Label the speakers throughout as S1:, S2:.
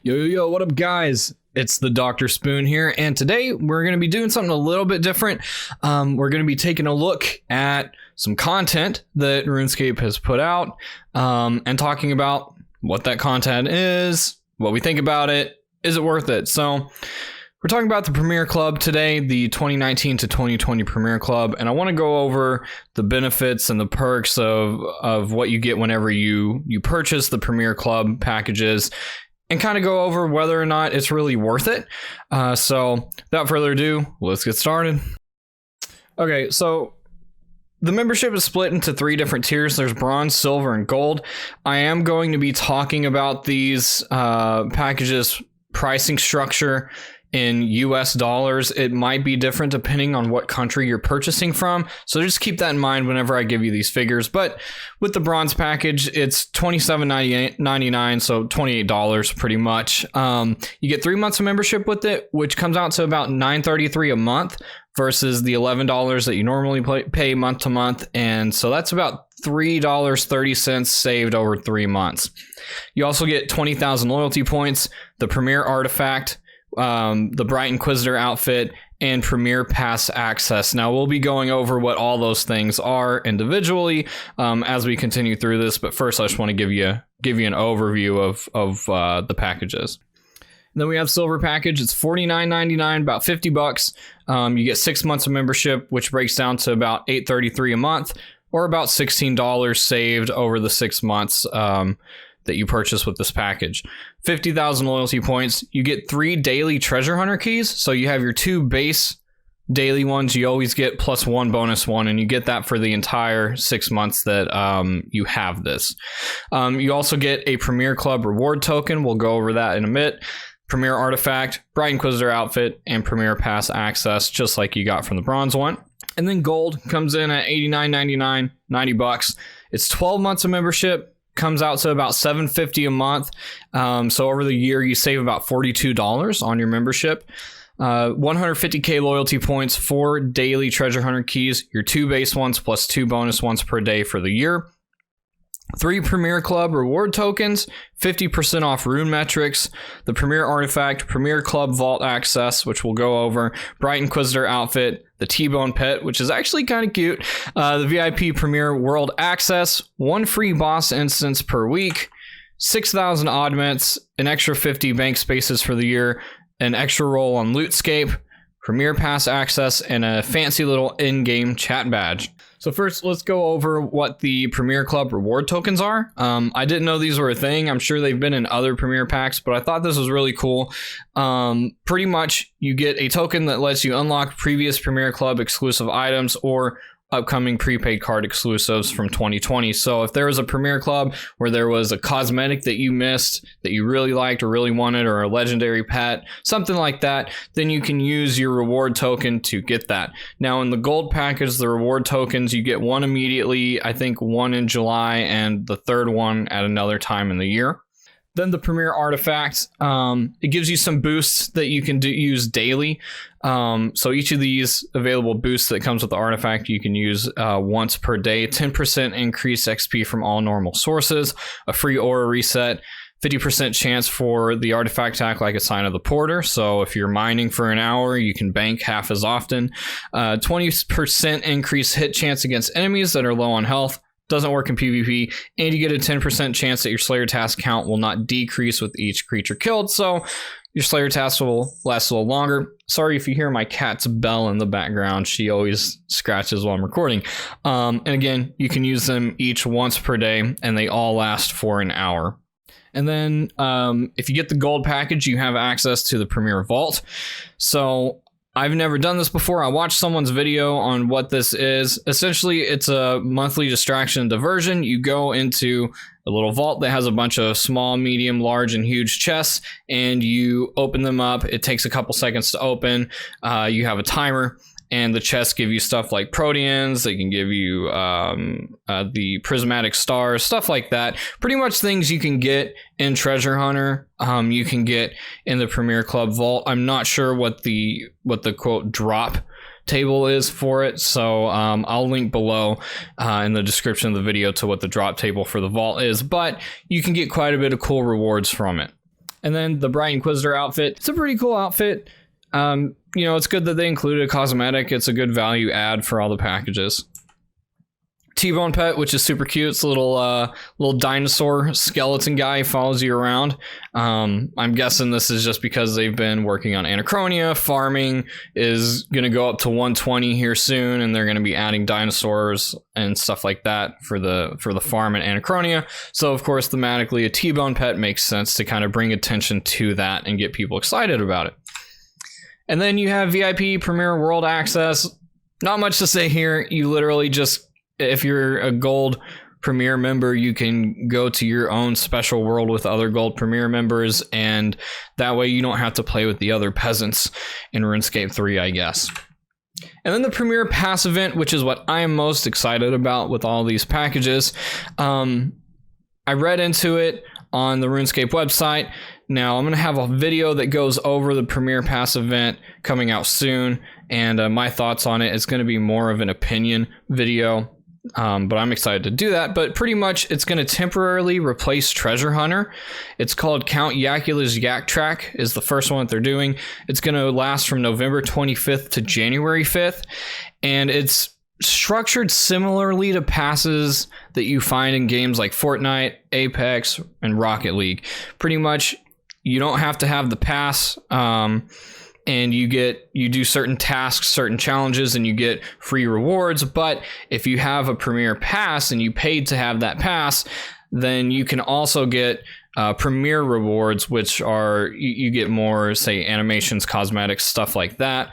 S1: Yo, what up, guys? It's the Dr. Spoon here, and today we're going to be doing something a little bit different. We're going to be taking a look at some content that RuneScape has put out, and talking about what that content is, what we think about it, is it worth it? So we're talking about the Premier Club today, the 2019 to 2020 Premier Club, and I want to go over the benefits and the perks of what you get whenever you purchase the Premier Club packages, and kind of go over whether or not it's really worth it. So without further ado, let's get started. Okay, so the membership is split into 3 different tiers. There's bronze, silver, and gold. I am going to be talking about these packages pricing structure in US dollars. It might be different depending on what country you're purchasing from, so just keep that in mind whenever I give you these figures. But with the bronze package, it's $27.99, so $28 pretty much. You get 3 months of membership with it, which comes out to about $9.33 a month versus the $11 that you normally pay month to month, and so that's about $3.30 saved over 3 months. You also get 20,000 loyalty points, the Premier Artifact, the Bright Inquisitor outfit, and Premier Pass access. Now we'll be going over what all those things are individually as we continue through this, but first I just want to give you an overview of the packages. And then we have silver package. It's $49.99, about $50. You get 6 months of membership, which breaks down to about $8.33 a month, or about $16 saved over the 6 months that you purchase with this package. 50,000 loyalty points. You get 3 daily treasure hunter keys. So you have your 2 base daily ones you always get, plus 1 bonus one, and you get that for the entire 6 months that you have this. You also get a Premier Club reward token. We'll go over that in a bit. Premier Artifact, Bright Inquisitor outfit, and Premier Pass access, just like you got from the bronze one. And then gold comes in at $89.99, $90. It's 12 months of membership. Comes out to about $7.50 a month. So over the year, you save about $42 on your membership. 150k loyalty points, 4 daily treasure hunter keys, your 2 base ones plus 2 bonus ones per day for the year. 3 Premier Club reward tokens, 50% off rune metrics, the Premier Artifact, Premier Club Vault access, which we'll go over, Bright Inquisitor outfit, the Tbone Pet, which is actually kind of cute, the VIP Premier World access, 1 free boss instance per week, 6,000 oddments, an extra 50 bank spaces for the year, an extra roll on Lootescape, Premier Pass access, and a fancy little in-game chat badge. So first, let's go over what the Premier Club reward tokens are. I didn't know these were a thing. I'm sure they've been in other Premier packs, but I thought this was really cool. Pretty much, you get a token that lets you unlock previous Premier Club exclusive items or upcoming prepaid card exclusives from 2020. So if there was a Premier Club where there was a cosmetic that you missed that you really liked or really wanted, or a legendary pet, something like that, then you can use your reward token to get that. Now in the gold package, the reward tokens, you get 1 immediately, I think 1 in July, and the 3rd one at another time in the year. Then the Premier Artifact, it gives you some boosts that you can use daily. So each of these available boosts that comes with the artifact, you can use once per day. 10% increased XP from all normal sources, a free aura reset, 50% chance for the artifact to act like a sign of the porter. So if you're mining for an hour, you can bank half as often. 20% increased hit chance against enemies that are low on health. Doesn't work in PvP, and you get a 10% chance that your Slayer task count will not decrease with each creature killed, so your Slayer task will last a little longer. Sorry if you hear my cat's bell in the background. She always scratches while I'm recording. And again, you can use them each once per day, and they all last for an hour. And then if you get the gold package, you have access to the Premier Vault. So I've never done this before. I watched someone's video on what this is. Essentially, it's a monthly distraction and diversion. You go into a little vault that has a bunch of small, medium, large, and huge chests, and you open them up. It takes a couple seconds to open. You have a timer, and the chests give you stuff like proteans. They can give you the prismatic stars, stuff like that. Pretty much things you can get in Treasure Hunter, you can get in the Premier Club Vault. I'm not sure what the quote drop table is for it, so I'll link below in the description of the video to what the drop table for the vault is, but you can get quite a bit of cool rewards from it. And then the Bright Inquisitor outfit. It's a pretty cool outfit. You know, it's good that they included a cosmetic. It's a good value add for all the packages. Tbone Pet, which is super cute. It's a little dinosaur skeleton guy, follows you around. I'm guessing this is just because they've been working on Anachronia. Farming is going to go up to 120 here soon, and they're going to be adding dinosaurs and stuff like that for the farm in Anachronia. So of course, thematically, a Tbone Pet makes sense to kind of bring attention to that and get people excited about it. And then you have VIP Premier World Access. Not much to say here. You literally just, if you're a Gold Premier member, you can go to your own special world with other Gold Premier members, and that way you don't have to play with the other peasants in RuneScape 3, I guess. And then the Premier Pass event, which is what I am most excited about with all these packages. I read into it on the RuneScape website. Now, I'm going to have a video that goes over the Premier Pass event coming out soon, and my thoughts on it. It's going to be more of an opinion video, but I'm excited to do that. But pretty much, it's going to temporarily replace Treasure Hunter. It's called Count Yakula's Yak Track, is the first one that they're doing. It's going to last from November 25th to January 5th, and it's structured similarly to passes that you find in games like Fortnite, Apex, and Rocket League. Pretty much, you don't have to have the pass, and you do certain tasks, certain challenges, and you get free rewards. But if you have a Premier Pass and you paid to have that pass, then you can also get Premier rewards, which are you get more, say, animations, cosmetics, stuff like that.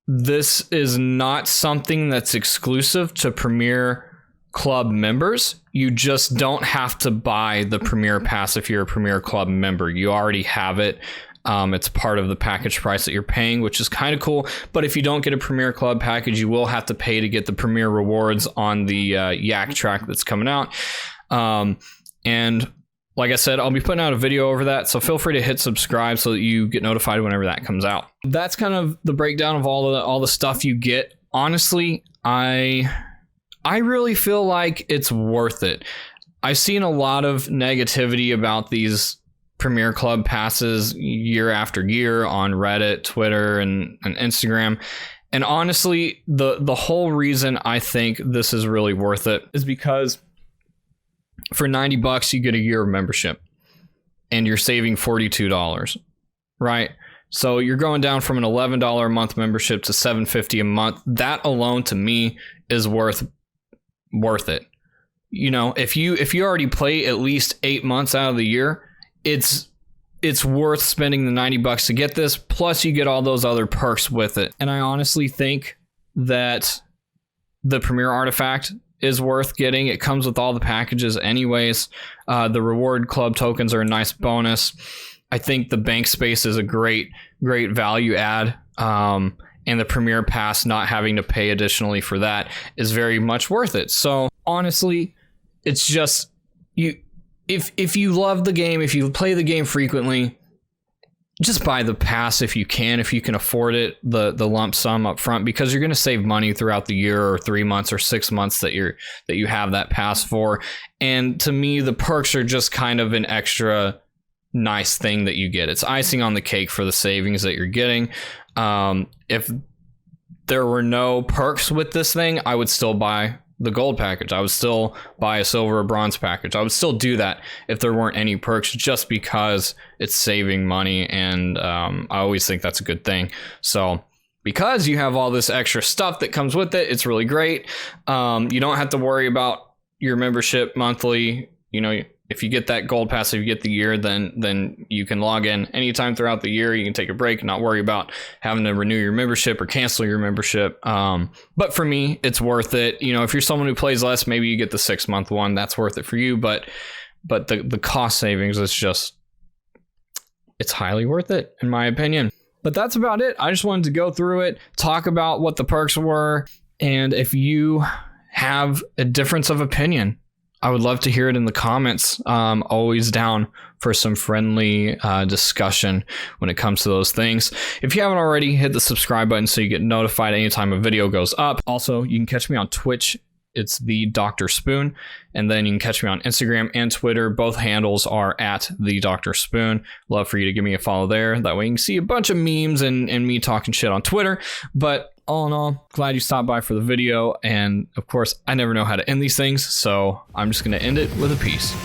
S1: This is not something that's exclusive to Premier Club members. You just don't have to buy the Premier Pass if you're a Premier Club member. You already have it. It's part of the package price that you're paying, which is kind of cool. But if you don't get a Premier Club package, you will have to pay to get the Premier rewards on the Yak Track that's coming out. And like I said, I'll be putting out a video over that, so feel free to hit subscribe so that you get notified whenever that comes out. That's kind of the breakdown of all the stuff you get. Honestly, I really feel like it's worth it. I've seen a lot of negativity about these Premier Club passes year after year on Reddit, Twitter, and Instagram. And honestly, the whole reason I think this is really worth it is because for $90 you get a year of membership and you're saving $42, right? So you're going down from an $11 a month membership to $7.50 a month. That alone to me is worth it. You know, if you already play at least 8 months out of the year, it's worth spending the $90 to get this, plus you get all those other perks with it. And I honestly think that the Premier Artifact is worth getting. It comes with all the packages anyways. The reward club tokens are a nice bonus. I think the bank space is a great value add. And the Premier Pass, not having to pay additionally for that, is very much worth it. So honestly, it's just if you love the game, if you play the game frequently, just buy the pass if you can afford it, the lump sum up front, because you're going to save money throughout the year or 3 months or 6 months that you have that pass for. And to me, the perks are just kind of an extra nice thing that you get. It's icing on the cake for the savings that you're getting. If there were no perks with this thing, I would still buy the gold package. I would still buy a silver or bronze package. I would still do that if there weren't any perks, just because it's saving money, and I always think that's a good thing. So because you have all this extra stuff that comes with it, it's really great. You don't have to worry about your membership monthly. You know, if you get that gold pass, if you get the year, then you can log in anytime throughout the year. You can take a break and not worry about having to renew your membership or cancel your membership. But for me, it's worth it. You know, if you're someone who plays less, maybe you get the 6-month one. That's worth it for you. But the cost savings is just, it's highly worth it, in my opinion. But that's about it. I just wanted to go through it, talk about what the perks were, and if you have a difference of opinion, I would love to hear it in the comments. Always down for some friendly discussion when it comes to those things. If you haven't already, hit the subscribe button so you get notified anytime a video goes up. Also, you can catch me on Twitch it's the Dr. Spoon. And then you can catch me on Instagram and Twitter. Both handles are at the Dr. Spoon. Love for you to give me a follow there. That way you can see a bunch of memes and me talking shit on Twitter. But all in all, glad you stopped by for the video. And of course, I never know how to end these things, so I'm just going to end it with a peace.